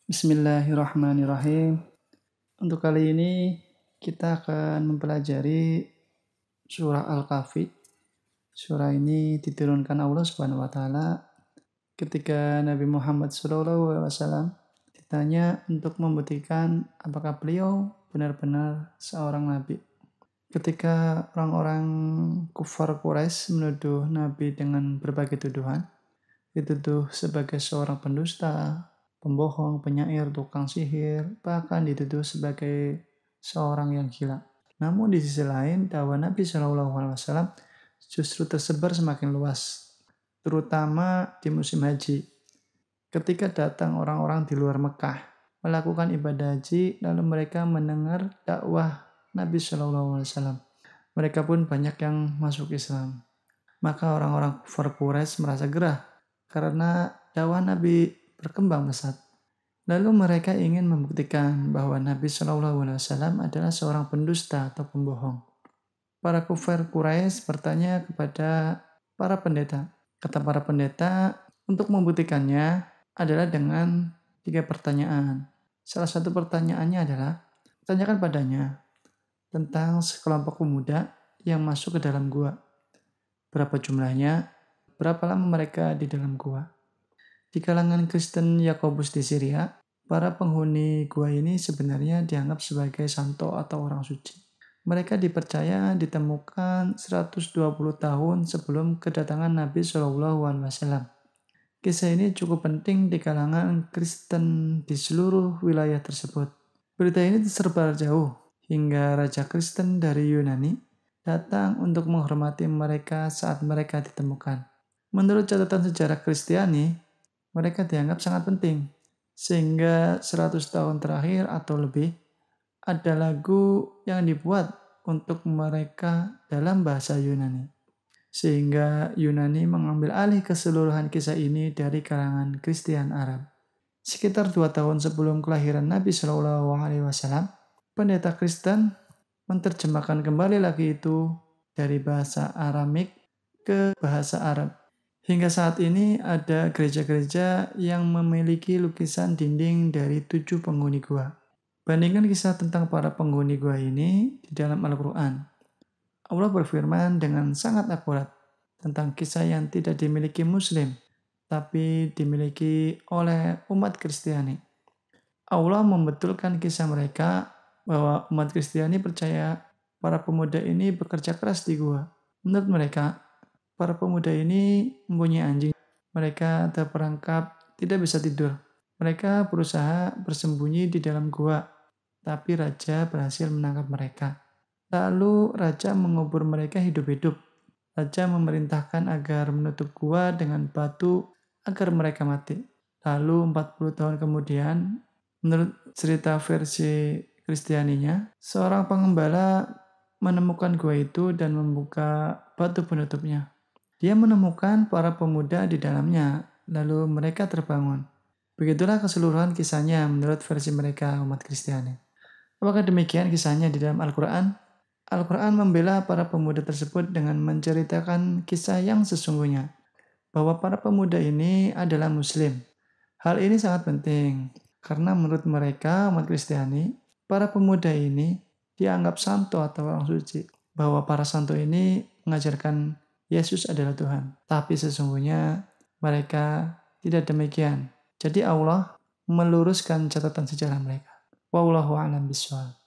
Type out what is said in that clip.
Bismillahirrahmanirrahim. Untuk kali ini kita akan mempelajari surah Al-Kahfi. Surah ini diturunkan Allah Subhanahu wa taala ketika Nabi Muhammad SAW ditanya untuk membuktikan apakah beliau benar-benar seorang nabi. Ketika orang-orang kufar Quraisy menuduh Nabi dengan berbagai tuduhan, dituduh sebagai seorang pendusta, pembohong, penyair, tukang sihir, bahkan dituduh sebagai seorang yang gila. Namun di sisi lain, dakwah Nabi SAW justru tersebar semakin luas, terutama di musim haji. Ketika datang orang-orang di luar Mekah melakukan ibadah haji, lalu mereka mendengar dakwah Nabi SAW. Mereka pun banyak yang masuk Islam. Maka orang-orang kufar Quraisy merasa gerah karena dakwah Nabi berkembang pesat. Lalu mereka ingin membuktikan bahwa Nabi SAW adalah seorang pendusta atau pembohong. Para kufar Quraisy bertanya kepada para pendeta. Kata para pendeta, untuk membuktikannya adalah dengan 3 pertanyaan. Salah satu pertanyaannya adalah, tanyakan padanya tentang sekelompok pemuda yang masuk ke dalam gua. Berapa jumlahnya? Berapa lama mereka di dalam gua? Di kalangan Kristen Yakobus di Syria, para penghuni gua ini sebenarnya dianggap sebagai santo atau orang suci. Mereka dipercaya ditemukan 120 tahun sebelum kedatangan Nabi SAW. Kisah ini cukup penting di kalangan Kristen di seluruh wilayah tersebut. Berita ini tersebar jauh, hingga Raja Kristen dari Yunani datang untuk menghormati mereka saat mereka ditemukan. Menurut catatan sejarah Kristiani, mereka dianggap sangat penting, sehingga 100 tahun terakhir atau lebih, ada lagu yang dibuat untuk mereka dalam bahasa Yunani. Sehingga Yunani mengambil alih keseluruhan kisah ini dari kalangan Kristian Arab. Sekitar 2 tahun sebelum kelahiran Nabi SAW, pendeta Kristen menerjemahkan kembali lagi itu dari bahasa Aramik ke bahasa Arab. Hingga saat ini ada gereja-gereja yang memiliki lukisan dinding dari 7 penghuni gua. Bandingkan kisah tentang para penghuni gua ini di dalam Al-Quran. Allah berfirman dengan sangat akurat tentang kisah yang tidak dimiliki Muslim, tapi dimiliki oleh umat Kristiani. Allah membetulkan kisah mereka bahwa umat Kristiani percaya para pemuda ini bekerja keras di gua. Menurut mereka, para pemuda ini mempunyai anjing. Mereka terperangkap tidak bisa tidur. Mereka berusaha bersembunyi di dalam gua, tapi raja berhasil menangkap mereka. Lalu raja mengubur mereka hidup-hidup. Raja memerintahkan agar menutup gua dengan batu agar mereka mati. Lalu 40 tahun kemudian, menurut cerita versi Kristianinya, seorang pengembala menemukan gua itu dan membuka batu penutupnya. Dia menemukan para pemuda di dalamnya, lalu mereka terbangun. Begitulah keseluruhan kisahnya menurut versi mereka umat Kristiani. Apakah demikian kisahnya di dalam Al-Quran? Al-Quran membela para pemuda tersebut dengan menceritakan kisah yang sesungguhnya, bahwa para pemuda ini adalah Muslim. Hal ini sangat penting, karena menurut mereka umat Kristiani, para pemuda ini dianggap santo atau orang suci, bahwa para santo ini mengajarkan Yesus adalah Tuhan. Tapi sesungguhnya mereka tidak demikian. Jadi Allah meluruskan catatan sejarah mereka. Wallahu a'lam bishawab.